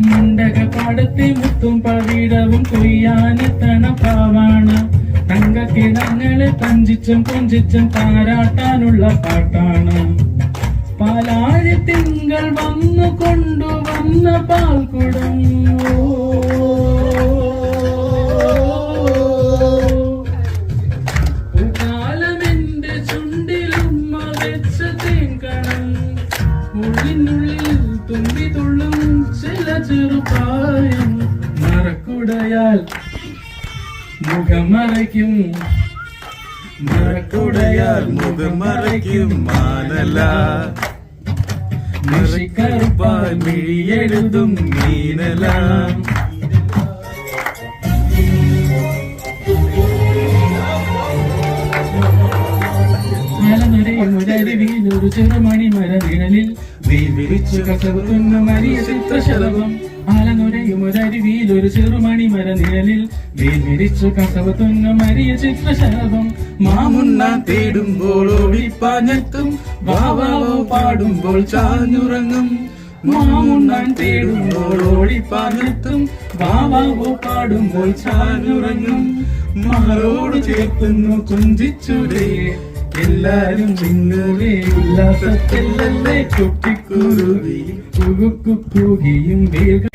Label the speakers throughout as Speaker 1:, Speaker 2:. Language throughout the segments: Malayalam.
Speaker 1: മുണ്ടകപ്പാടത്തെ മുത്തും പവിഴവും കൊയ്യാനെത്തണ പാവാണ്. തങ്കക്കിടങ്ങളെ തഞ്ചിച്ചും കൊഞ്ചിച്ചും താരാട്ടാനുള്ള പാട്ടാണ്. പാലാഴി തിങ്കൾ വന്നു കൊണ്ടുവന്ന പാൽക്കുടം കാലമെന്റെ ചുണ്ടിലുമ്മ വെച്ച തേൻകണം. ഉള്ളിനുള്ളിൽ തുമ്പി തുള്ളും ചില ചെറുപായം. മറക്കുടയാൽ മുഖം മറയ്ക്കും,
Speaker 2: മറക്കുടയാൽ മുഖം മറയ്ക്കും മാനല.
Speaker 1: മഷിക്കറുപ്പാൽ
Speaker 2: മിഴിയെഴുതും മീനല.
Speaker 1: ഒരു ചെറുമണി മരനിഴലിൽ വിരിച്ചു കസവുന്ന മരിയ ചിത്രശലഭം. ആലനുരയുമൊരരുവിയിൽ ഒരു ചെറുമണി മരനിഴലിൽ വിരിച്ചു കസവുന്ന മരിയ ചിത്രശലഭം.
Speaker 2: മാമുണ്ണാൻ തേടുമ്പോൾ ഓടിപ്പാഞ്ഞെത്തും, വാവാവോ പാടുമ്പോൾ ചാഞ്ഞുറങ്ങും.
Speaker 1: മാമുണ്ണാൻ തേടുമ്പോൾ ഓടിപ്പാഞ്ഞെത്തും, വാവാവോ പാടുമ്പോൾ ചാഞ്ഞുറങ്ങും.
Speaker 2: മാറോട് ചേർത്തുന്നു കുഞ്ചിച്ചുരേ,
Speaker 1: എല്ലാരും നിന്നൂടെ ഉല്ലാസത്തിലല്ലേ കുട്ടിക്കുരുവി കുകുക്കുകിയും വേഗം.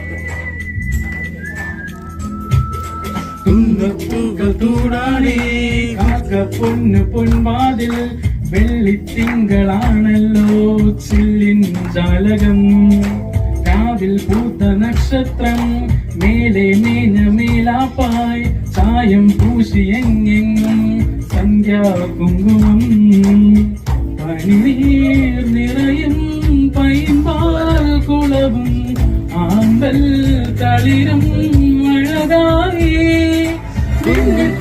Speaker 1: തുന്നപ്പൂക്കൾ തൂടാണേ കാക്ക പൊന്നു പൊൻവാതിൽ. വെള്ളിത്തിങ്കളാണല്ലോ ചില്ലിൻ ജാലകം. രാവിൽ പൂത്ത നക്ഷത്രം മേലെ മേഞ്ഞ മേലാപ്പായി. ചായം പൂശിയെങ്ങെങ്ങും സന്ധ്യാകുങ്കുമം. പനിനീർ നിറയും പൈമ്പാൽ കുളവും ആമ്പൽ തളിരും അഴകായി.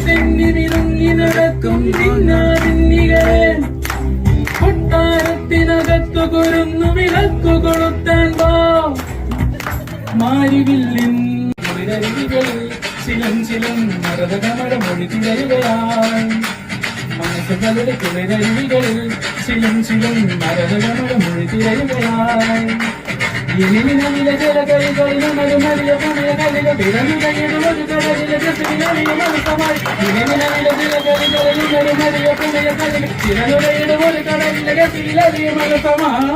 Speaker 1: തെന്നി വിരുങ്ങി നടക്കും ഭിന്നാഭിന്നികളെ. കൊട്ടാരത്തിനകത്തു കുരുന്നു വിളക്കു കൊളുത്താൻ വാ. മാരിവില്ലിൻ ചിലം ചിലം മരതകമഴ മൊഴി തിരയുകയായി. മനസ്സുകളുടെ കുളിരരുവികളിൽ ചിലം ചിലം മരതകമഴ മൊഴി തിരയുകയായി. ഇനിമിനവിലെ ജലകളികളിൽ മരുമറിയ പുണിയകളിലെ പിറന്നുകയിടുമൊരു കടലിലെ ജസിലിയ മനസ്സമായി. ഇനിമിനവിലെ ജലകളികളിൽ മരുമറിയ പുണിയകളിൽ പിറന്നുകയിടുമൊരു കടലിലെ ജസിലിയ മനസ്സമായി.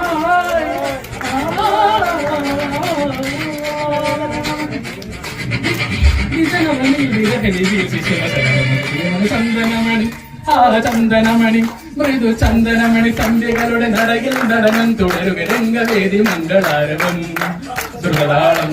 Speaker 1: ചന്ദനമണി ചന്ദനമണി മൃദു ചന്ദനമണി സന്ധ്യകളുടെ നടകിൽ നടനം തുടരുക രംഗവേദി മംഗളാരവം ദുർഗതാളം.